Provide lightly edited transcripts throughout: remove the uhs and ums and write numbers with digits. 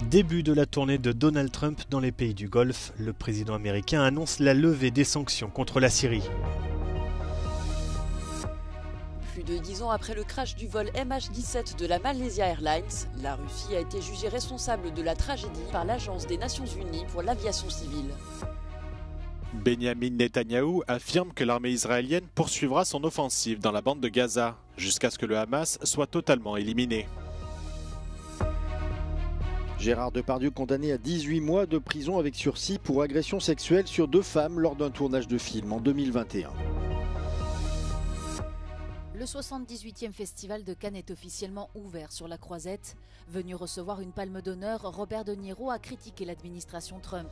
Début de la tournée de Donald Trump dans les pays du Golfe, le président américain annonce la levée des sanctions contre la Syrie. Plus de 10 ans après le crash du vol MH17 de la Malaysia Airlines, la Russie a été jugée responsable de la tragédie par l'Agence des Nations Unies pour l'aviation civile. Benjamin Netanyahou affirme que l'armée israélienne poursuivra son offensive dans la bande de Gaza, jusqu'à ce que le Hamas soit totalement éliminé. Gérard Depardieu condamné à 18 mois de prison avec sursis pour agression sexuelle sur 2 femmes lors d'un tournage de film en 2021. Le 78e festival de Cannes est officiellement ouvert sur la Croisette. Venu recevoir une palme d'honneur, Robert De Niro a critiqué l'administration Trump.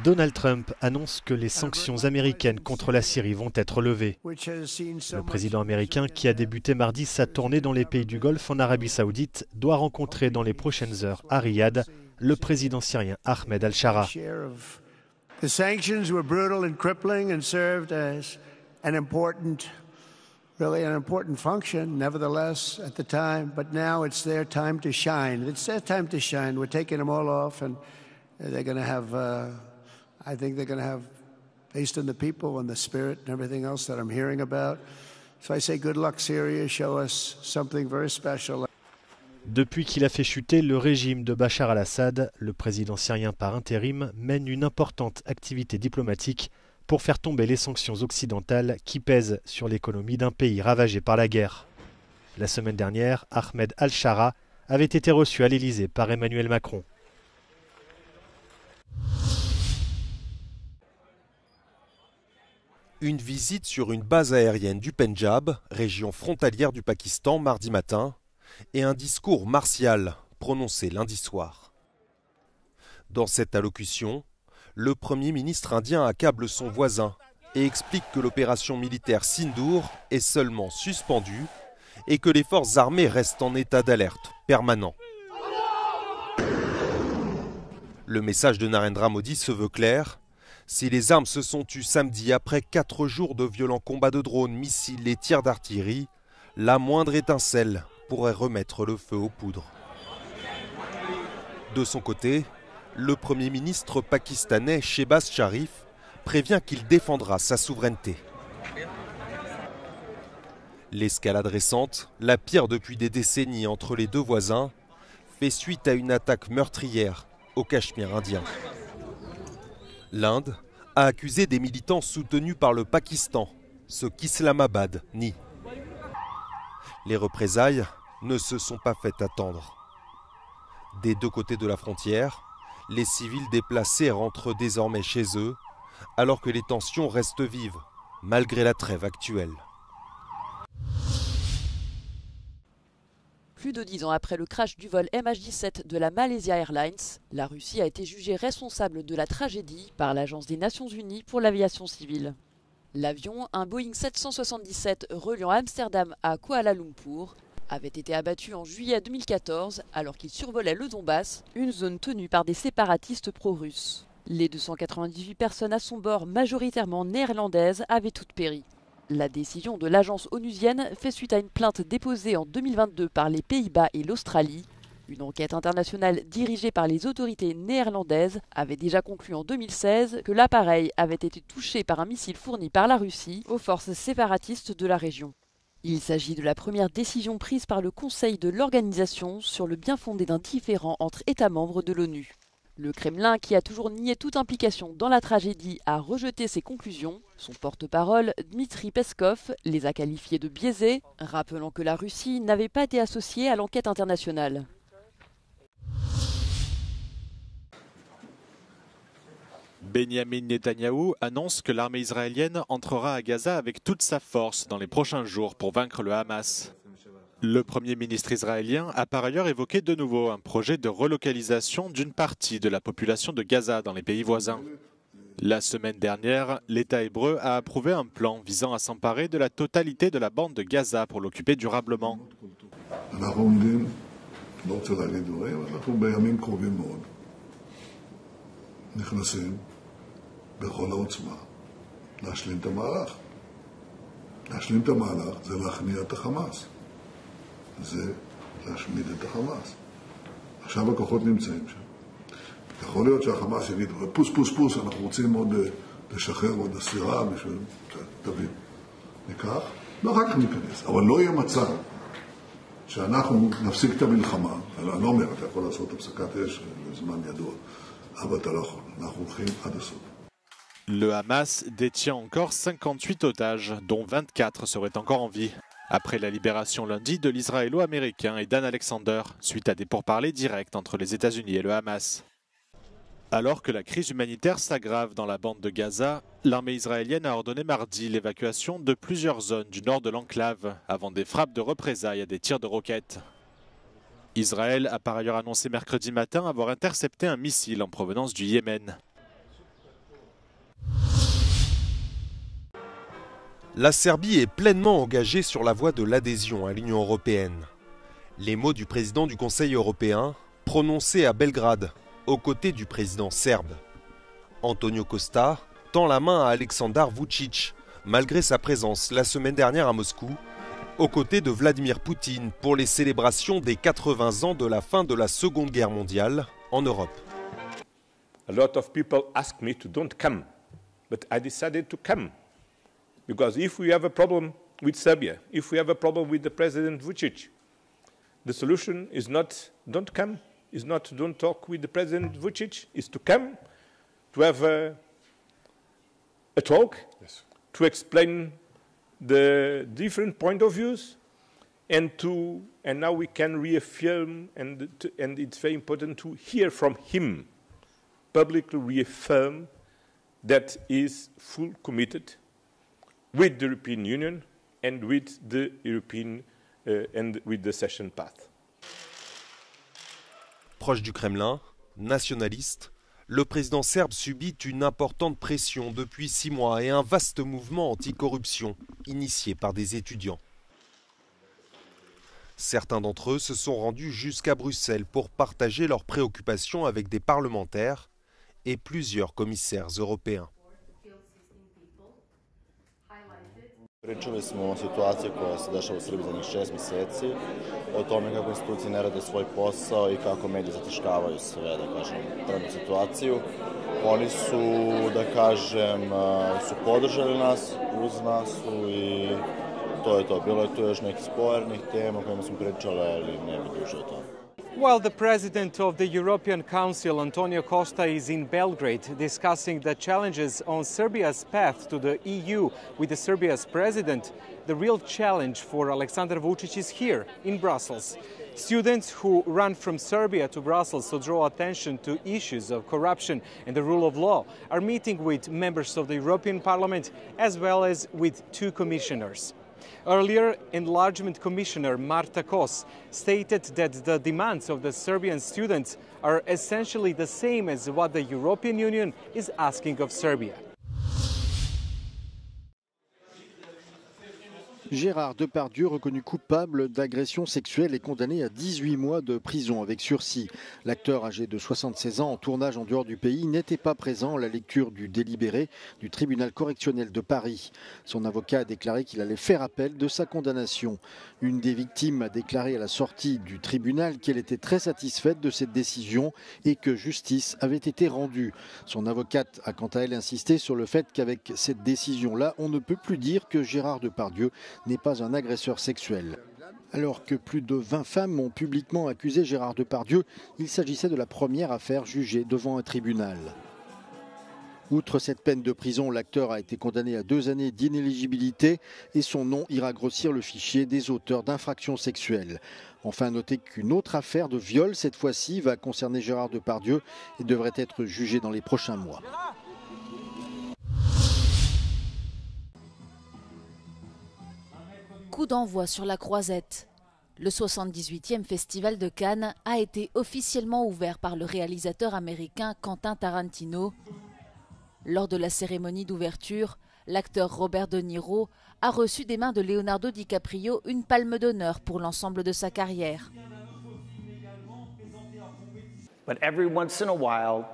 Donald Trump annonce que les sanctions américaines contre la Syrie vont être levées. Le président américain, qui a débuté mardi sa tournée dans les pays du Golfe en Arabie Saoudite, doit rencontrer dans les prochaines heures à Riyad le président syrien Ahmed al-Shara. The sanctions were brutal and crippling and served as an important function, nevertheless, at the time. But now it's their time to shine. It's their time to shine. We're taking them all off, and they're going to have, I think they're going to have, based on the people and the spirit and everything else that I'm hearing about. So I say good luck, Syria. Show us something very special. Depuis qu'il a fait chuter le régime de Bachar al-Assad, le président syrien par intérim mène une importante activité diplomatique pour faire tomber les sanctions occidentales qui pèsent sur l'économie d'un pays ravagé par la guerre. La semaine dernière, Ahmed al-Shara avait été reçu à l'Élysée par Emmanuel Macron. Une visite sur une base aérienne du Pendjab, région frontalière du Pakistan, mardi matin, et un discours martial prononcé lundi soir. Dans cette allocution, le Premier ministre indien accable son voisin et explique que l'opération militaire Sindoor est seulement suspendue et que les forces armées restent en état d'alerte permanent. Le message de Narendra Modi se veut clair. Si les armes se sont tues samedi après 4 jours de violents combats de drones, missiles et tirs d'artillerie, la moindre étincelle pourrait remettre le feu aux poudres. De son côté, le Premier ministre pakistanais Shehbaz Sharif prévient qu'il défendra sa souveraineté. L'escalade récente, la pire depuis des décennies entre les deux voisins, fait suite à une attaque meurtrière au Cachemire indien. L'Inde a accusé des militants soutenus par le Pakistan, ce qu'Islamabad nie. Les représailles ne se sont pas faites attendre. Des deux côtés de la frontière, les civils déplacés rentrent désormais chez eux, alors que les tensions restent vives, malgré la trêve actuelle. Plus de 10 ans après le crash du vol MH17 de la Malaysia Airlines, la Russie a été jugée responsable de la tragédie par l'Agence des Nations Unies pour l'aviation civile. L'avion, un Boeing 777 reliant Amsterdam à Kuala Lumpur, avait été abattu en juillet 2014 alors qu'il survolait le Donbass, une zone tenue par des séparatistes pro-russes. Les 298 personnes à son bord, majoritairement néerlandaises, avaient toutes péri. La décision de l'agence onusienne fait suite à une plainte déposée en 2022 par les Pays-Bas et l'Australie. Une enquête internationale dirigée par les autorités néerlandaises avait déjà conclu en 2016 que l'appareil avait été touché par un missile fourni par la Russie aux forces séparatistes de la région. Il s'agit de la première décision prise par le Conseil de l'organisation sur le bien-fondé d'un différend entre États membres de l'ONU. Le Kremlin, qui a toujours nié toute implication dans la tragédie, a rejeté ses conclusions. Son porte-parole, Dmitri Peskov, les a qualifiés de biaisés, rappelant que la Russie n'avait pas été associée à l'enquête internationale. Benjamin Netanyahou annonce que l'armée israélienne entrera à Gaza avec toute sa force dans les prochains jours pour vaincre le Hamas. Le Premier ministre israélien a par ailleurs évoqué de nouveau un projet de relocalisation d'une partie de la population de Gaza dans les pays voisins. La semaine dernière, l'État hébreu a approuvé un plan visant à s'emparer de la totalité de la bande de Gaza pour l'occuper durablement. להשלים את המהלך זה להכניע את החמאס. זה להשמיד את החמאס. עכשיו הכוחות נמצאים שם. יכול להיות שהחמאס יגיד, פוס פוס פוס, אנחנו רוצים עוד לשחרר עוד אסירה בשביל, תבין, ניקח, ואחר כך ניכנס. אבל לא יהיה מצב שאנחנו נפסיק את המלחמה, אני לא אומר, אתה יכול לעשות הפסקת אש לזמן ידוע, אבל אתה לא יכול, אנחנו הולכים עד הסוף. Le Hamas détient encore 58 otages, dont 24 seraient encore en vie. Après la libération lundi de l'Israélo-américain Eidan Alexander, suite à des pourparlers directs entre les États-Unis et le Hamas. Alors que la crise humanitaire s'aggrave dans la bande de Gaza, l'armée israélienne a ordonné mardi l'évacuation de plusieurs zones du nord de l'enclave, avant des frappes de représailles et des tirs de roquettes. Israël a par ailleurs annoncé mercredi matin avoir intercepté un missile en provenance du Yémen. La Serbie est pleinement engagée sur la voie de l'adhésion à l'Union européenne. Les mots du président du Conseil européen, prononcés à Belgrade, aux côtés du président serbe. Antonio Costa tend la main à Aleksandar Vučić, malgré sa présence la semaine dernière à Moscou, aux côtés de Vladimir Poutine pour les célébrations des 80 ans de la fin de la Seconde Guerre mondiale en Europe. A lot of people ask me to don't come, but I decided to come. Because if we have a problem with Serbia, if we have a problem with the President Vučić, the solution is not don't come, is not don't talk with the President Vučić, is to come, to have a talk, yes, to explain the different point of views, and now we can reaffirm, and it's very important to hear from him, publicly reaffirm that he is full committed with the European Union and with the European and with the accession path. Proche du Kremlin, nationaliste, le président serbe subit une importante pression depuis 6 mois et un vaste mouvement anticorruption initié par des étudiants. Certains d'entre eux se sont rendus jusqu'à Bruxelles pour partager leurs préoccupations avec des parlementaires et plusieurs commissaires européens. Pričali smo o situaciji koja se dešava u Srbiji zadnjih 6 mjeseci, o tome kako institucije ne rade svoj posao i kako mediji zataškavaju sve, da kažem, trenutnu situaciju. Oni su, da kažem, su podržali nas, uz nas su i to je to. Bilo je tu još nekih spornih tema o kojima smo pričali, ali ne bi duže o tome. Well, the president of the European Council, Antonio Costa, is in Belgrade discussing the challenges on Serbia's path to the EU with the Serbia's president. The real challenge for Aleksandar Vučić is here in Brussels. Students who run from Serbia to Brussels to draw attention to issues of corruption and the rule of law are meeting with members of the European Parliament as well as with 2 commissioners. Earlier, Enlargement Commissioner Marta Kos stated that the demands of the Serbian students are essentially the same as what the European Union is asking of Serbia. Gérard Depardieu, reconnu coupable d'agression sexuelle, est condamné à 18 mois de prison avec sursis. L'acteur âgé de 76 ans en tournage en dehors du pays n'était pas présent à la lecture du délibéré du tribunal correctionnel de Paris. Son avocat a déclaré qu'il allait faire appel de sa condamnation. Une des victimes a déclaré à la sortie du tribunal qu'elle était très satisfaite de cette décision et que justice avait été rendue. Son avocate a quant à elle insisté sur le fait qu'avec cette décision-là, on ne peut plus dire que Gérard Depardieu n'est pas un agresseur sexuel. Alors que plus de 20 femmes ont publiquement accusé Gérard Depardieu, il s'agissait de la première affaire jugée devant un tribunal. Outre cette peine de prison, l'acteur a été condamné à 2 années d'inéligibilité et son nom ira grossir le fichier des auteurs d'infractions sexuelles. Enfin, notez qu'une autre affaire de viol, cette fois-ci, va concerner Gérard Depardieu et devrait être jugée dans les prochains mois. Coup d'envoi sur la Croisette. Le 78e Festival de Cannes a été officiellement ouvert par le réalisateur américain Quentin Tarantino. Lors de la cérémonie d'ouverture, l'acteur Robert De Niro a reçu des mains de Leonardo DiCaprio une palme d'honneur pour l'ensemble de sa carrière. But every once in a while,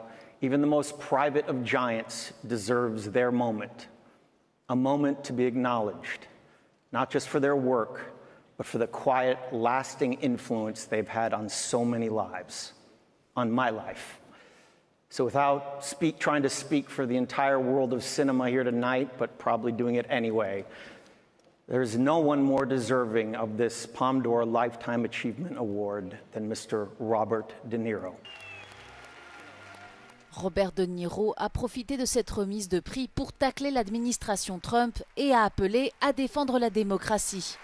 even the most private of giants deserves their moment. A moment to be acknowledged, not just for their work, but for the quiet, lasting influence they've had on so many lives, on my life. So without trying to speak for the entire world of cinema here tonight, but probably doing it anyway, there's no one more deserving of this Palme d'Or Lifetime Achievement Award than Mr. Robert De Niro. Robert De Niro a profité de cette remise de prix pour tacler l'administration Trump et a appelé à défendre la démocratie.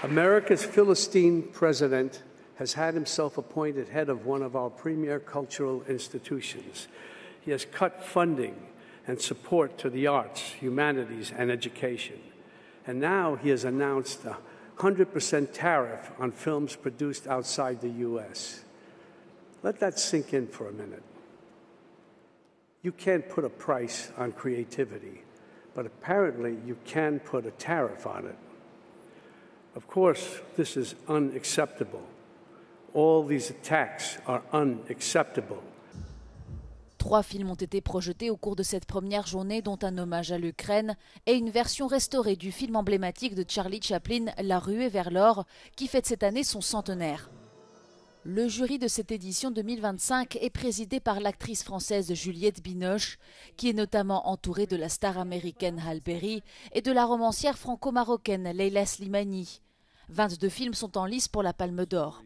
America's Philistine president has had himself appointed head of one of our premier cultural institutions. He has cut funding and support to the arts, humanities, and education. And now he has announced a 100% tariff on films produced outside the U.S. Let that sink in for a minute. You can't put a price on creativity, but apparently you can put a tariff on it. Of course, this is unacceptable. All these attacks are unacceptable. 3 films ont été projetés au cours de cette première journée, dont un hommage à l'Ukraine et une version restaurée du film emblématique de Charlie Chaplin, La ruée vers l'or, qui fête cette année son centenaire. Le jury de cette édition 2025 est présidé par l'actrice française Juliette Binoche, qui est notamment entourée de la star américaine Halle Berry et de la romancière franco-marocaine Leila Slimani. 22 films sont en lice pour la Palme d'Or.